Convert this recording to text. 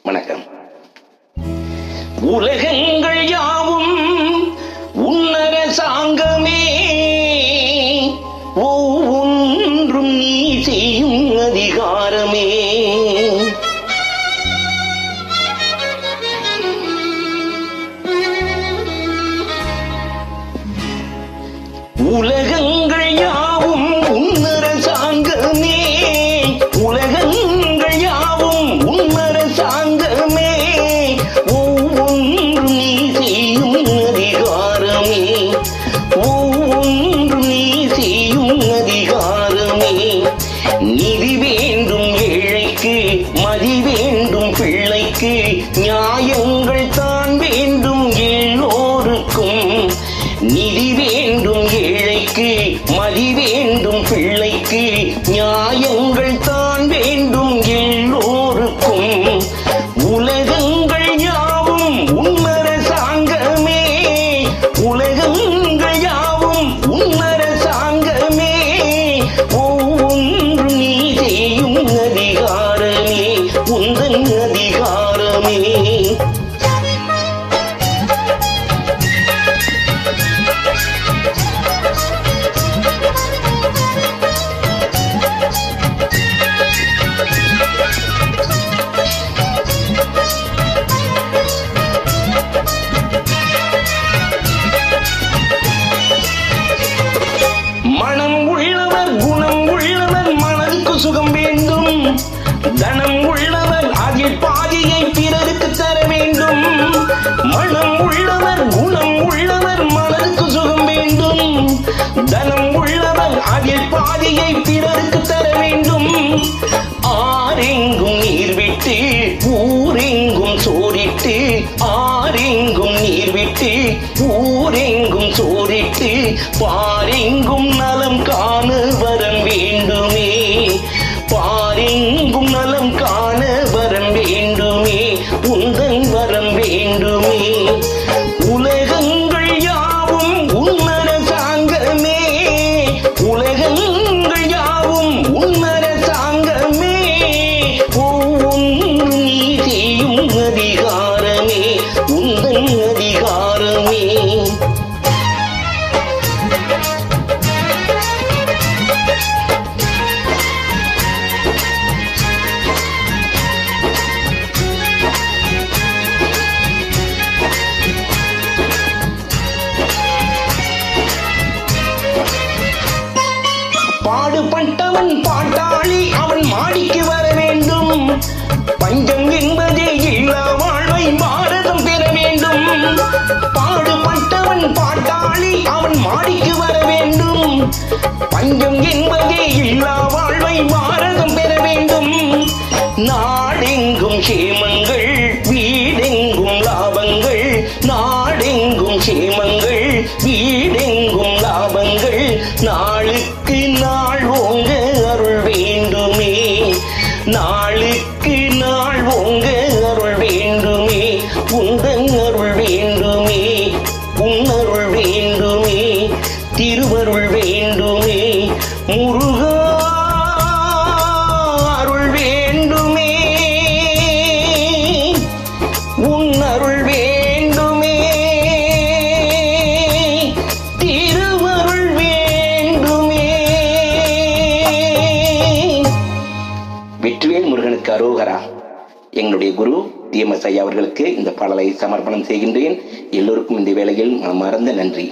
வணக்கம். உலகங்கள் யாவும் உன்னரசாங்கமே, ஒவ்வொன்றும் நீ செய்யும் அதிகாரமே. உலகங்கள் யாவும் உன்னரசாங்கமே, உலகங்கள் யாவும் உன்னரசாங்கமே, ஒவ்வொன்றும் நீ செய்யும் அதிகாரமே, ஒவ்வொன்றும் நீ செய்யும் அதிகாரமே. நிதி வேண்டும் ஏழைக்கு, மதி வேண்டும் பிள்ளைக்கு, நியாயங்கள் தான் வேண்டும் எல்லோருக்கும். நிதி வேண்டும் ஏழைக்கு, மதி வேண்டும் பிள்ளைக்கு, நியாயங்கள் தான் வேண்டும் எல்லோருக்கும். உலகங்கள் யாவும் உன்னரசாங்கமே, உலகங்கள் யாவும் உன்னரசாங்கமே, ஒவ்வொன்று நீ செய்யும் அதிகாரமே, உந்தன் அதிகாரமே. சுகம் வேண்டும், தனம் உள்ளவர் அதில் பாதியை பிறருக்கு தர வேண்டும். மனம் உள்ளவர் குணம் உள்ளவர் மனதுக்கு சுகம் வேண்டும், தனம் உள்ளவர் அதில் பாதியை பிறருக்கு தர வேண்டும். ஆரெங்கும் நீர் விட்டு ஊரெங்கும் சோரிட்டு, ஆரெங்கும் நீர் விட்டு ஊரெங்கும் சோரிட்டு, பாரெங்கும் நலம் காண வரம் வேண்டுமே, பாரெங்கும் நலம் காண வரம் வேண்டுமே, உந்தன் வரம் வேண்டுமே. உலகங்கள் யாவும் உன்னரசாங்கமே, உலகங்கள் யாவும் உன்னரசாங்கமே, ஒவ்வொன்று நீ செய்யும் அதிகாரமே, உந்தன் அதிகாரமே. பாடுபட்டவன் பாட்டாளி அவன் மாடிக்கு வர வேண்டும், பஞ்சம் என்பதே இல்லா வாழ்வை பாரதம் பெற வேண்டும். பாடுபட்டவன் பாட்டாளி அவன் மாடிக்கு வர வேண்டும், பஞ்சம் என்பதே இல்லா வாழ்வை பாரதம் பெற வேண்டும். நாடெங்கும் சேமங்கள் வீடெங்கும் லாபங்கள், நாடெங்கும் சேமங்கள் வீடெங்கும் லாபங்கள், நாளுக்கு நாள் ஓங்க அருள் வேண்டுமே, நாளுக்கு நாள் ஓங்க அருள் வேண்டுமே, உந்தன் அருள் வேண்டுமே, உன்னருள் வேண்டுமே, திருவருள் வேண்டுமே, முருகா அருள் வேண்டுமே, உன்னருள் வேண்டுமே, திருவருள் வேண்டுமே. வெற்றிவேல் முருகனுக்கு அரோகரா. எங்களுடைய குரு டிஎம்எஸ் ஐயா அவர்களுக்கு இந்த பாடலை சமர்ப்பணம் செய்கின்றேன். எல்லோருக்கும் இந்த வேளையில் மனமார்ந்த நன்றி.